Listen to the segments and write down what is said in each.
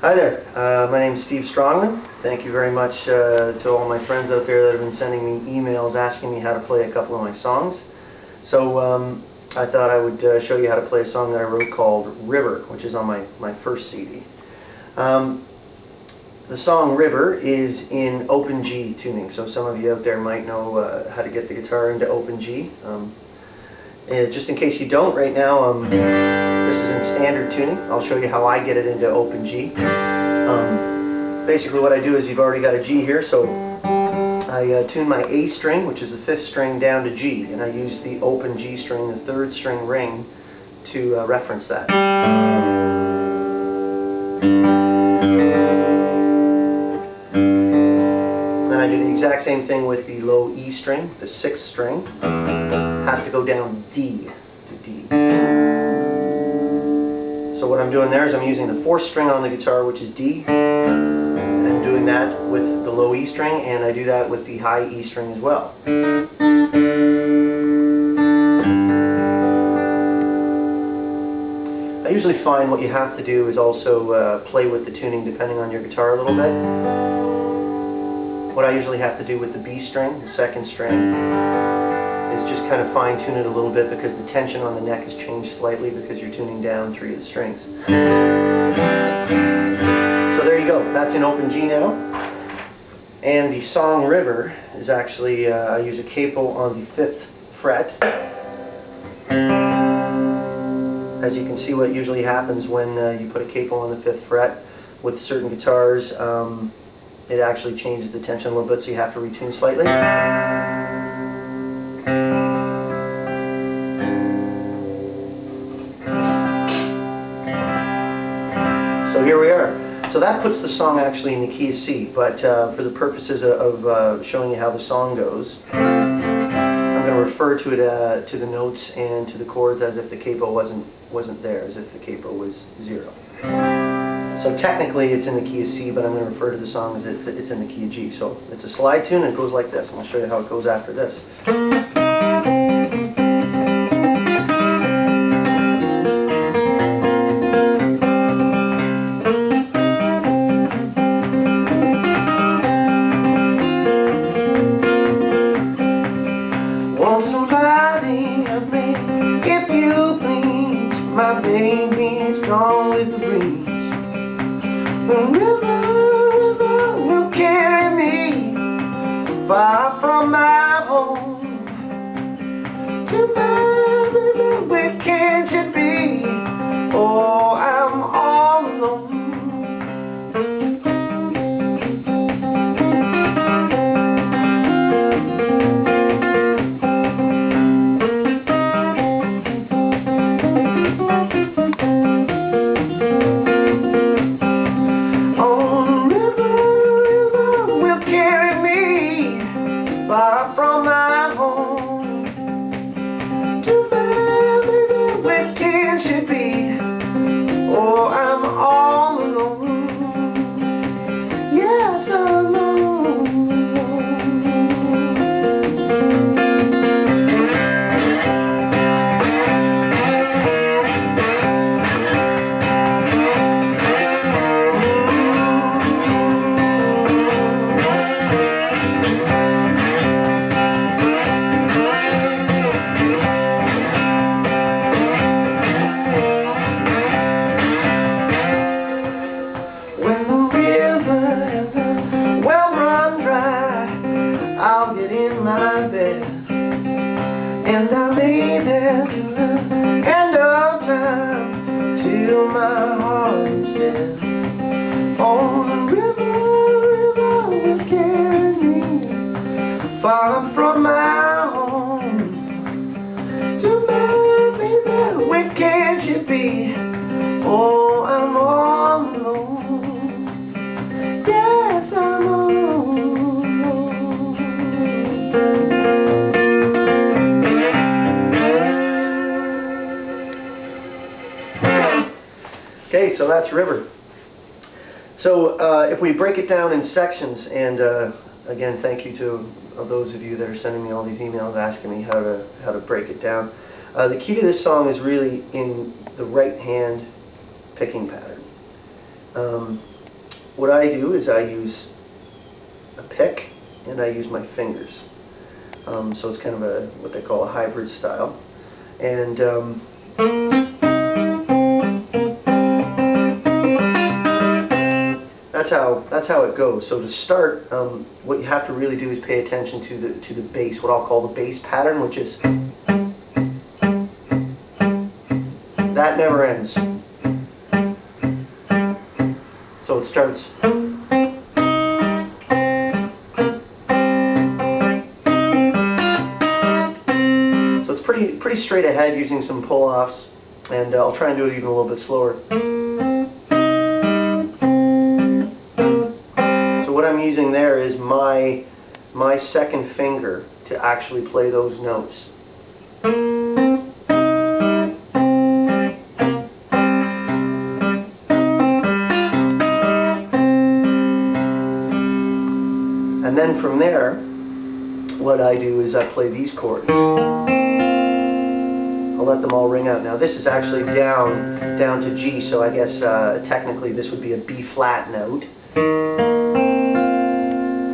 Hi there, my name's Steve Strongman. Thank you very much to all my friends out there that have been sending me emails asking me how to play a couple of my songs. So I thought I would show you how to play a song that I wrote called River, which is on my first CD. The song River is in open G tuning, so some of you out there might know how to get the guitar into open G. Just in case you don't, right now this is in standard tuning. I'll show you how I get it into open G. Basically what I do is, you've already got a G here, so I tune my A string, which is the 5th string, down to G, and I use the open G string, the 3rd string ring, to reference that. Then I do the exact same thing with the low E string, the 6th string. Has to go down D to D. So what I'm doing there is I'm using the 4th string on the guitar, which is D, and doing that with the low E string, and I do that with the high E string as well. I usually find what you have to do is also play with the tuning depending on your guitar a little bit. What I usually have to do with the B string, the 2nd string, is just kind of fine tune it a little bit, because the tension on the neck has changed slightly because you're tuning down 3 of the strings. So there you go, that's in open G now. And the song River is actually, I use a capo on the 5th fret. As you can see, what usually happens when you put a capo on the 5th fret with certain guitars, it actually changes the tension a little bit, so you have to retune slightly. So here we are. So that puts the song actually in the key of C, but for the purposes of showing you how the song goes, I'm going to refer to it to the notes and to the chords as if the capo wasn't there, as if the capo was 0. So technically it's in the key of C, but I'm going to refer to the song as if it's in the key of G. So it's a slide tune, and it goes like this, and I'll show you how it goes after this. Won't somebody help me, if you please? My baby's gone with the breeze. The river will carry me far from my home. To my river, where can she be? Oh, I'm all alone. Far from my home. To my baby, where can she be? Oh, I'm all alone. Yes, I'm alone. I'll get in my bed, and I'll lay there till the end of time, till my heart is dead. Oh, the river will carry me far from my home. To my baby, where can she be? Oh, I'm all alone. Yes, I'm alone. Okay, so that's River. So if we break it down in sections, and again, thank you to those of you that are sending me all these emails asking me how to break it down. The key to this song is really in the right hand picking pattern. What I do is I use a pick and I use my fingers. So it's kind of what they call a hybrid style. And that's how it goes. So to start, what you have to really do is pay attention to the bass, what I'll call the bass pattern, which is that never ends. So it starts. So it's pretty straight ahead using some pull-offs, and I'll try and do it even a little bit slower. So what I'm using there is my second finger to actually play those notes. And then from there, what I do is I play these chords. I'll let them all ring out. Now this is actually down to G, so I guess technically this would be a B flat note.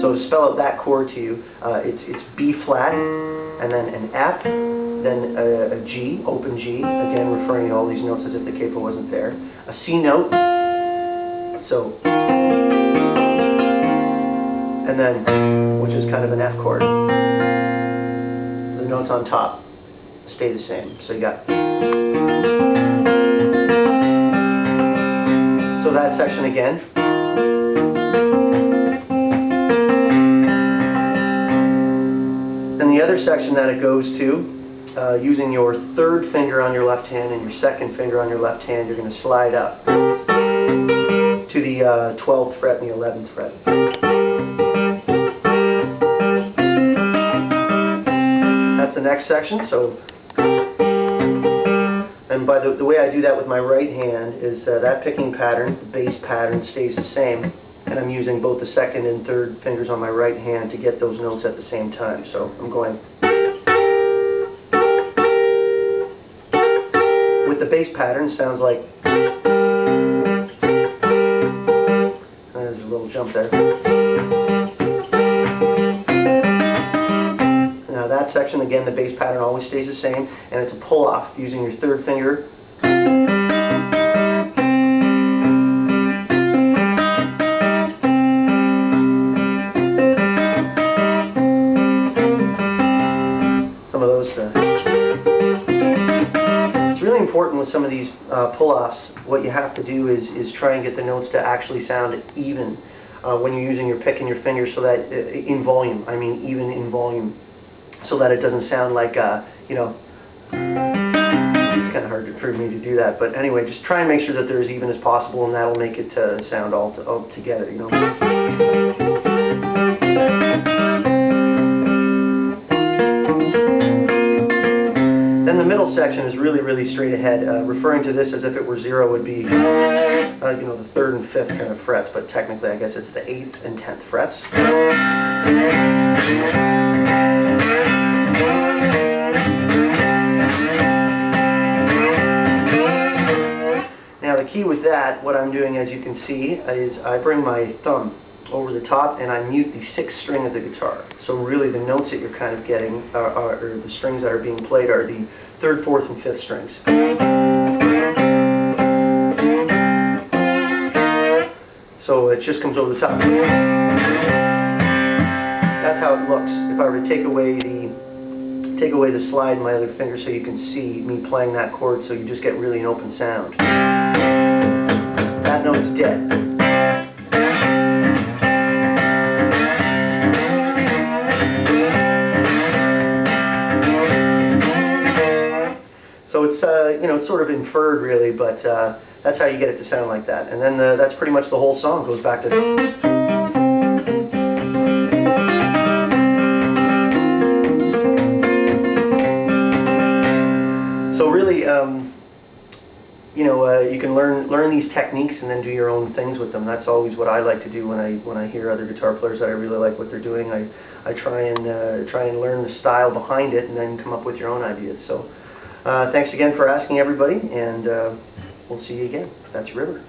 So to spell out that chord to you, it's B flat, and then an F, then a G, open G, again referring to all these notes as if the capo wasn't there. A C note, so, and then, which is kind of an F chord. The notes on top stay the same. So you got, so that section again. Then the other section that it goes to, using your third finger on your left hand and your second finger on your left hand, you're going to slide up to the 12th fret and the 11th fret. That's the next section. So, and by the way I do that with my right hand is that picking pattern, the bass pattern, stays the same, and I'm using both the second and third fingers on my right hand to get those notes at the same time. So I'm going with the bass pattern. Sounds like, there's a little jump there. Now that section, again, the bass pattern always stays the same, and it's a pull-off using your third finger. Some of those. It's really important with some of these pull-offs. What you have to do is try and get the notes to actually sound even when you're using your pick and your fingers, so that in volume, I mean even in volume, so that it doesn't sound like, you know, it's kind of hard for me to do that. But anyway, just try and make sure that they're as even as possible, and that'll make it sound all together, you know. Then the middle section is really straight ahead. Referring to this as if it were 0 would be, you know, the 3rd and 5th kind of frets, but technically I guess it's the 8th and 10th frets. Now the key with that, what I'm doing, as you can see, is I bring my thumb over the top and I mute the 6th string of the guitar. So really the notes that you're kind of getting, or the strings that are being played, are the 3rd, 4th, and 5th strings. So it just comes over the top. That's how it looks. If I were to take away the slide in my other finger, so you can see me playing that chord, so you just get really an open sound. That note's dead. So it's you know, it's sort of inferred really, but that's how you get it to sound like that. And then that's pretty much the whole song. Goes back to. So really, you know, you can learn these techniques and then do your own things with them. That's always what I like to do when I hear other guitar players that I really like what they're doing. I try and learn the style behind it and then come up with your own ideas. So thanks again for asking, everybody, and we'll see you again. That's River.